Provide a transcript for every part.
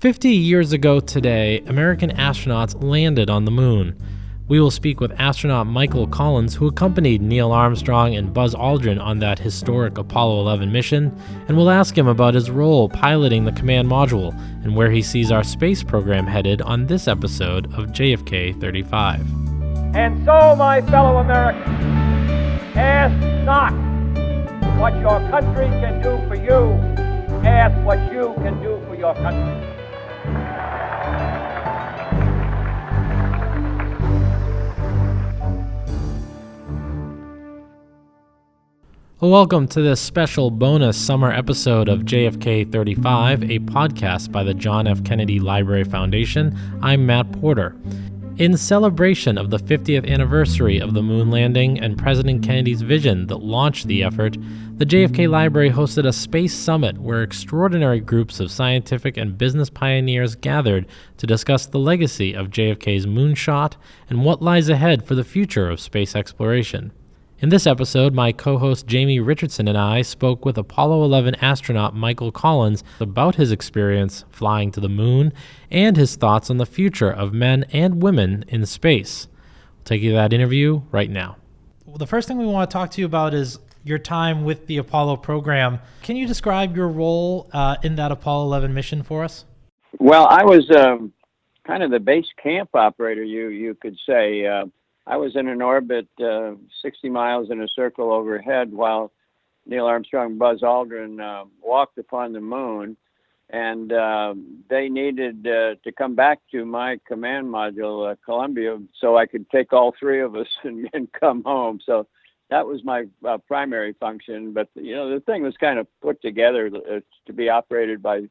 50 years ago today, American astronauts landed on the moon. We will speak with astronaut Michael Collins, who accompanied Neil Armstrong and Buzz Aldrin on that historic Apollo 11 mission, and we'll ask him about his role piloting the command module and where he sees our space program headed on this episode of JFK 35. And so, my fellow Americans, ask not what your country can do for you, ask what you can do for your country. Welcome to this special bonus summer episode of JFK 35, a podcast by the John F. Kennedy Library Foundation. I'm Matt Porter. In celebration of the 50th anniversary of the moon landing and President Kennedy's vision that launched the effort, the JFK Library hosted a space summit where extraordinary groups of scientific and business pioneers gathered to discuss the legacy of JFK's moonshot and what lies ahead for the future of space exploration. In this episode, my co-host Jamie Richardson and I spoke with Apollo 11 astronaut Michael Collins about his experience flying to the moon and his thoughts on the future of men and women in space. We'll take you to that interview right now. Well, the first thing we want to talk to you about is your time with the Apollo program. Can you describe your role in that Apollo 11 mission for us? Well, I was kind of the base camp operator, you could say. I was in an orbit 60 miles in a circle overhead while Neil Armstrong and Buzz Aldrin walked upon the moon, and they needed to come back to my command module, Columbia, so I could take all three of us and come home. So that was my primary function. But, the thing was kind of put together to be operated by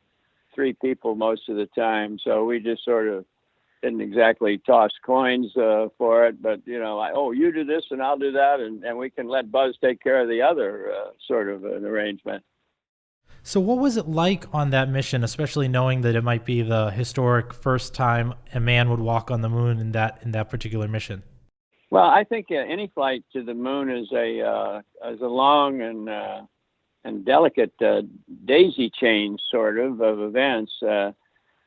three people most of the time. So we just sort of didn't exactly toss coins for it, but, you do this and I'll do that, and we can let Buzz take care of the other sort of an arrangement. So what was it like on that mission, especially knowing that it might be the historic first time a man would walk on the moon in that particular mission? Well, I think any flight to the moon is a long and delicate daisy chain sort of events.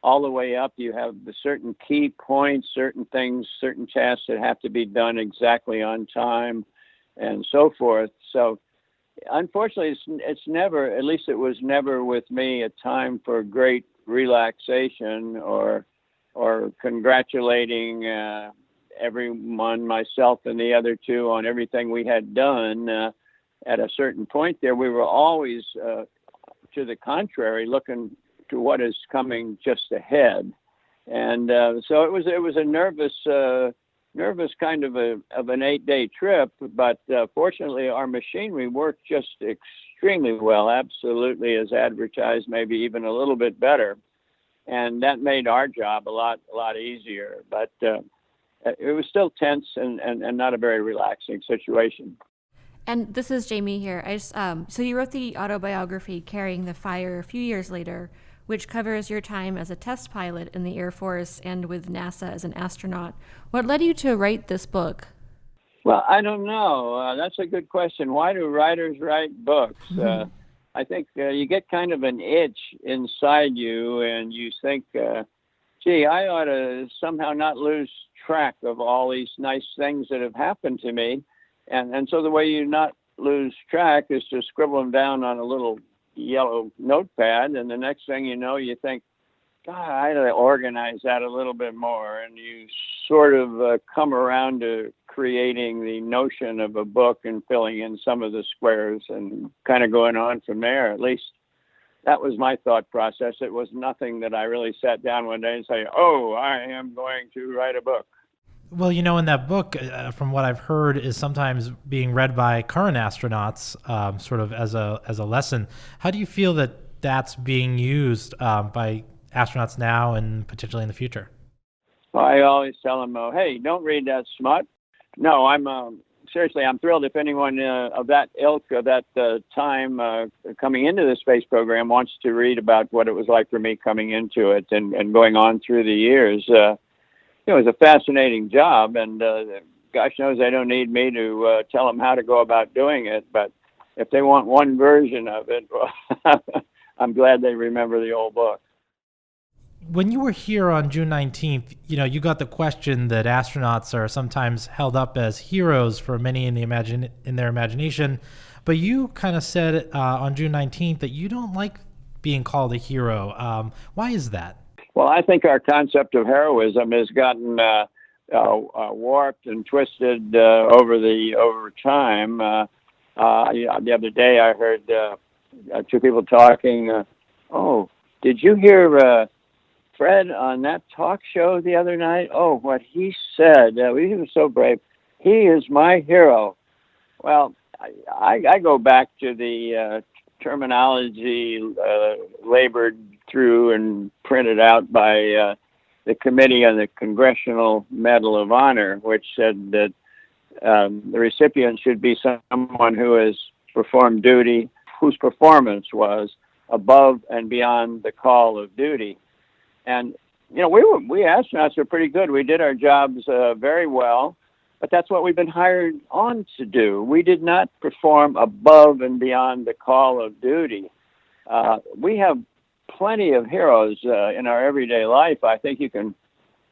All the way up, you have certain key points, certain things, certain tasks that have to be done exactly on time, and so forth. So, unfortunately, it's never, at least it was never with me, a time for great relaxation or congratulating everyone, myself and the other two, on everything we had done. At a certain point there, we were always, to the contrary, looking to what is coming just ahead, and so it was a nervous kind of an 8-day trip. But fortunately, our machinery worked just extremely well, absolutely as advertised, maybe even a little bit better, and that made our job a lot easier. But it was still tense and not a very relaxing situation. And this is Jamie here. So you wrote the autobiography Carrying the Fire a few years later, which covers your time as a test pilot in the Air Force and with NASA as an astronaut. What led you to write this book? Well, I don't know. That's a good question. Why do writers write books? Mm-hmm. I think you get kind of an itch inside you, and you think, gee, I ought to somehow not lose track of all these nice things that have happened to me. And so the way you not lose track is to scribble them down on a little yellow notepad, and the next thing you know, you think, God, I ought to organize that a little bit more, and you sort of come around to creating the notion of a book and filling in some of the squares and kind of going on from there. At least that was my thought process. It was nothing that I really sat down one day and say, I am going to write a book. Well, in that book, from what I've heard, is sometimes being read by current astronauts, sort of as a lesson. How do you feel that that's being used by astronauts now and potentially in the future? Well, I always tell them, hey, don't read that smut. No, I'm thrilled if anyone of that ilk, of that time coming into the space program wants to read about what it was like for me coming into it and going on through the years. It was a fascinating job, and gosh knows they don't need me to tell them how to go about doing it. But if they want one version of it, well, I'm glad they remember the old book. When you were here on June 19th, you got the question that astronauts are sometimes held up as heroes for many in their imagination, but you kind of said on June 19th that you don't like being called a hero. Why is that? Well, I think our concept of heroism has gotten warped and twisted over time. The other day, I heard two people talking. Oh, did you hear Fred on that talk show the other night? Oh, what he said! He was so brave. He is my hero. Well, I go back to the terminology labored through and printed out by the Committee on the Congressional Medal of Honor, which said that the recipient should be someone who has performed duty, whose performance was above and beyond the call of duty. And, we astronauts are pretty good. We did our jobs very well, but that's what we've been hired on to do. We did not perform above and beyond the call of duty. We have plenty of heroes in our everyday life. I think you can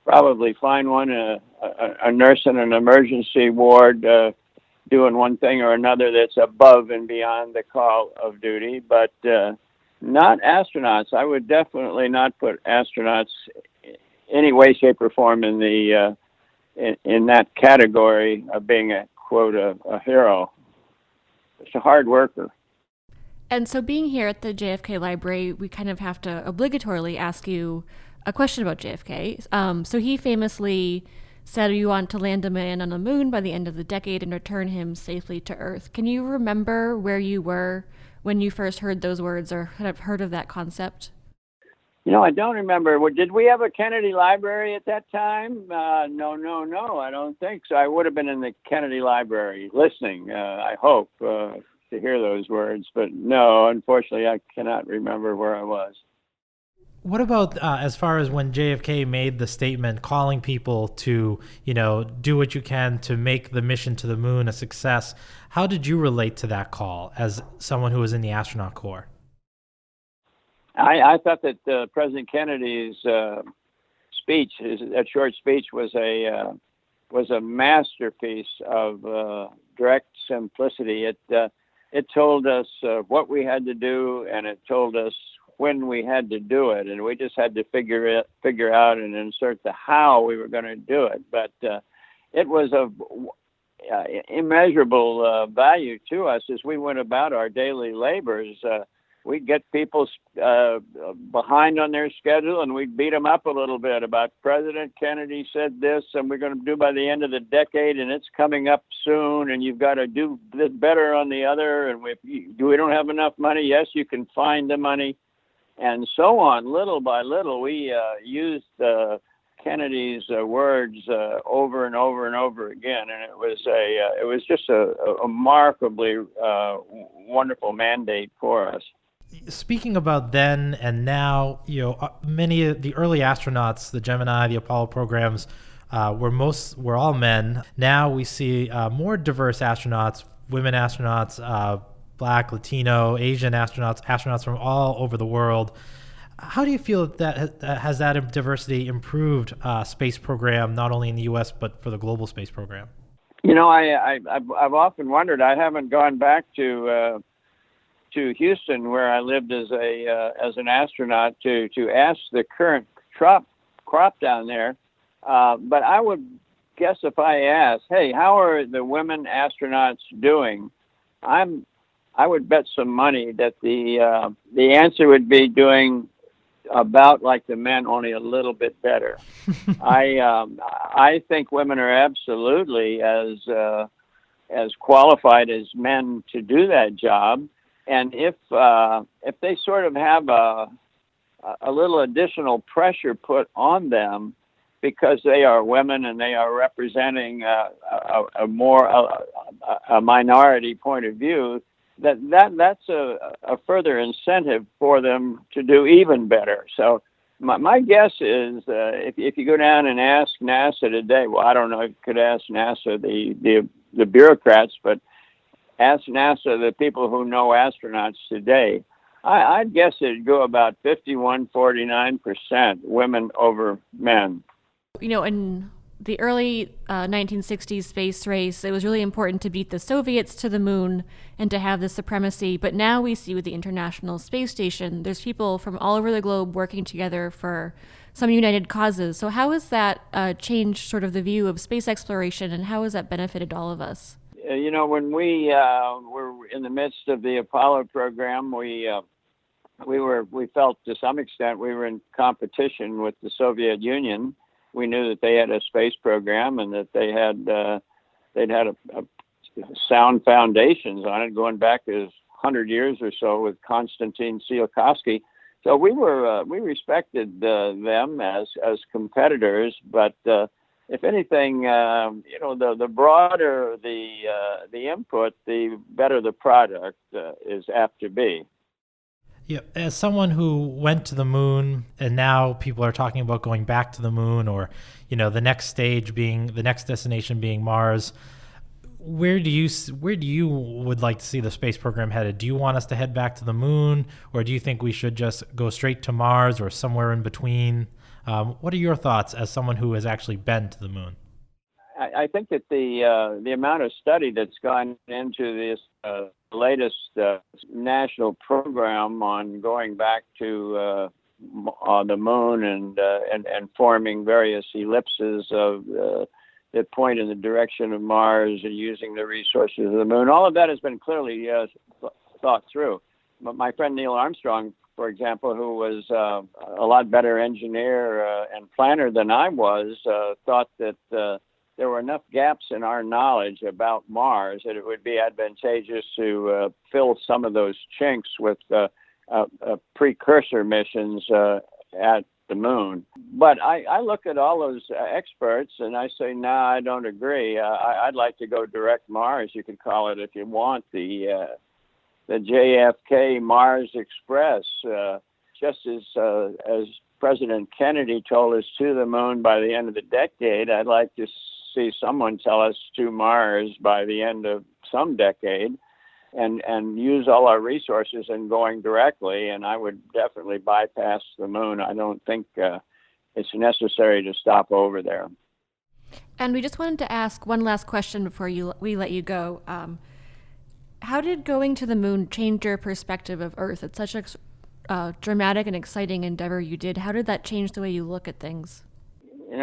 probably find one, a nurse in an emergency ward doing one thing or another that's above and beyond the call of duty, but not astronauts. I would definitely not put astronauts any way, shape, or form in the in that category of being a quote a hero. It's a hard worker. And so, being here at the JFK Library, we kind of have to obligatorily ask you a question about JFK. So he famously said you want to land a man on the moon by the end of the decade and return him safely to Earth. Can you remember where you were when you first heard those words or have heard of that concept? I don't remember. Did we have a Kennedy Library at that time? No, I don't think so. I would have been in the Kennedy Library listening, I hope, to hear those words. But no, unfortunately, I cannot remember where I was. What about as far as when JFK made the statement calling people to, do what you can to make the mission to the moon a success? How did you relate to that call as someone who was in the astronaut corps? I thought that President Kennedy's speech, that short speech, was a masterpiece of direct simplicity. It told us what we had to do, and it told us when we had to do it, and we just had to figure out and insert the how we were going to do it. But it was of immeasurable value to us as we went about our daily labors. We'd get people behind on their schedule, and we'd beat them up a little bit about President Kennedy said this, and we're going to do by the end of the decade, and it's coming up soon, and you've got to do this better on the other, and we don't have enough money. Yes, you can find the money. And so on, little by little, we used Kennedy's words over and over and over again, and it was just a remarkably wonderful mandate for us. Speaking about then and now, many of the early astronauts, the Gemini, the Apollo programs, were all men. Now we see more diverse astronauts, women astronauts, Black, Latino, Asian astronauts from all over the world. How do you feel that has that diversity improved space program, not only in the U.S., but for the global space program? I've often wondered. I haven't gone back to Houston, where I lived as an astronaut, to ask the current crop down there. But I would guess if I asked, hey, how are the women astronauts doing? I would bet some money that the answer would be doing about like the men, only a little bit better. I think women are absolutely as qualified as men to do that job, and if they sort of have a little additional pressure put on them because they are women and they are representing a minority point of view, that's a further incentive for them to do even better. So my guess is if you go down and ask NASA today, well, I don't know if you could ask NASA the bureaucrats, but ask NASA the people who know astronauts today, I'd guess it'd go about 51-49% women over men. In the early 1960s space race, it was really important to beat the Soviets to the moon and to have the supremacy. But now we see with the International Space Station, there's people from all over the globe working together for some united causes. So how has that changed sort of the view of space exploration, and how has that benefited all of us? When we were in the midst of the Apollo program, we felt to some extent we were in competition with the Soviet Union. We knew that they had a space program and that they'd had a sound foundations on it going back as 100 years or so with Konstantin Tsiolkovsky. So we respected them as competitors, but if anything, the broader the input, the better the product is apt to be. Yeah, as someone who went to the moon, and now people are talking about going back to the moon, or the next destination being Mars. Where do you would like to see the space program headed? Do you want us to head back to the moon, or do you think we should just go straight to Mars or somewhere in between? What are your thoughts as someone who has actually been to the moon? I think that the amount of study that's gone into this latest national program on going back to the moon and forming various ellipses of that point in the direction of Mars and using the resources of the moon, all of that has been clearly thought through. But my friend Neil Armstrong, for example, who was a lot better engineer and planner than I was, thought that there were enough gaps in our knowledge about Mars that it would be advantageous to fill some of those chinks with precursor missions at the moon. But I look at all those experts and I say, no, I don't agree. I'd like to go direct Mars, you could call it if you want, the JFK Mars Express, just as President Kennedy told us to the moon by the end of the decade. I'd like to see someone tell us to Mars by the end of some decade, and use all our resources in going directly. And I would definitely bypass the moon. I don't think it's necessary to stop over there. And we just wanted to ask one last question before we let you go. How did going to the moon change your perspective of Earth? It's such a dramatic and exciting endeavor you did. How did that change the way you look at things?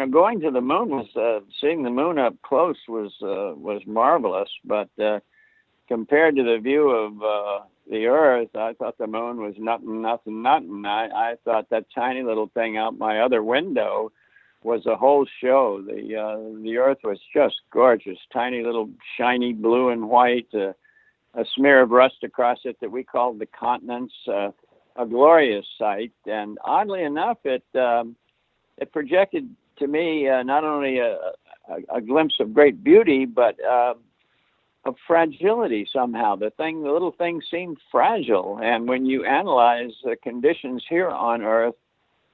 Going to the moon was seeing the moon up close was marvelous, but compared to the view of the Earth, I thought the moon was nothing. I thought that tiny little thing out my other window was a whole show. The Earth was just gorgeous, tiny little shiny blue and white, a smear of rust across it that we called the continents, a glorious sight. And oddly enough, it projected to me not only a glimpse of great beauty, but of fragility somehow. The little thing seemed fragile. And when you analyze the conditions here on Earth,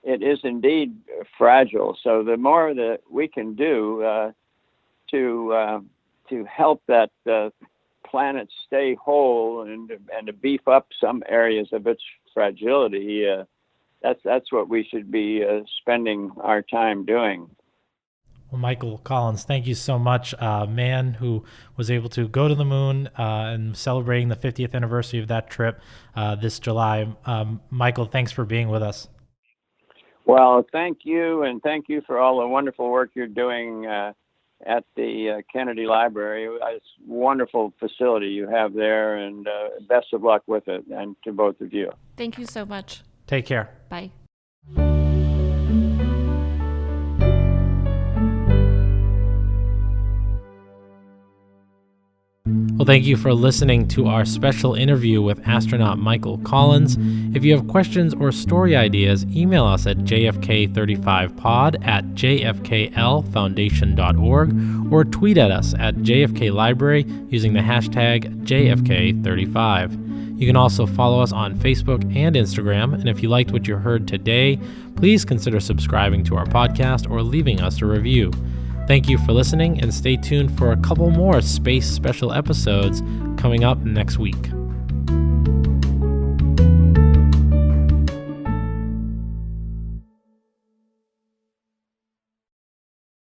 it is indeed fragile. So the more that we can do to help that planet stay whole and to beef up some areas of its fragility, that's what we should be spending our time doing. Well, Michael Collins, thank you so much. Man who was able to go to the moon and celebrating the 50th anniversary of that trip this July. Michael, thanks for being with us. Well, thank you, and thank you for all the wonderful work you're doing at the Kennedy Library. It's a wonderful facility you have there, and best of luck with it, and to both of you. Thank you so much. Take care. Bye. Well, thank you for listening to our special interview with astronaut Michael Collins. If you have questions or story ideas, email us at jfk35pod@jfklfoundation.org or tweet at us at JFK Library using the hashtag JFK35. You can also follow us on Facebook and Instagram, and if you liked what you heard today, please consider subscribing to our podcast or leaving us a review. Thank you for listening, and stay tuned for a couple more space special episodes coming up next week.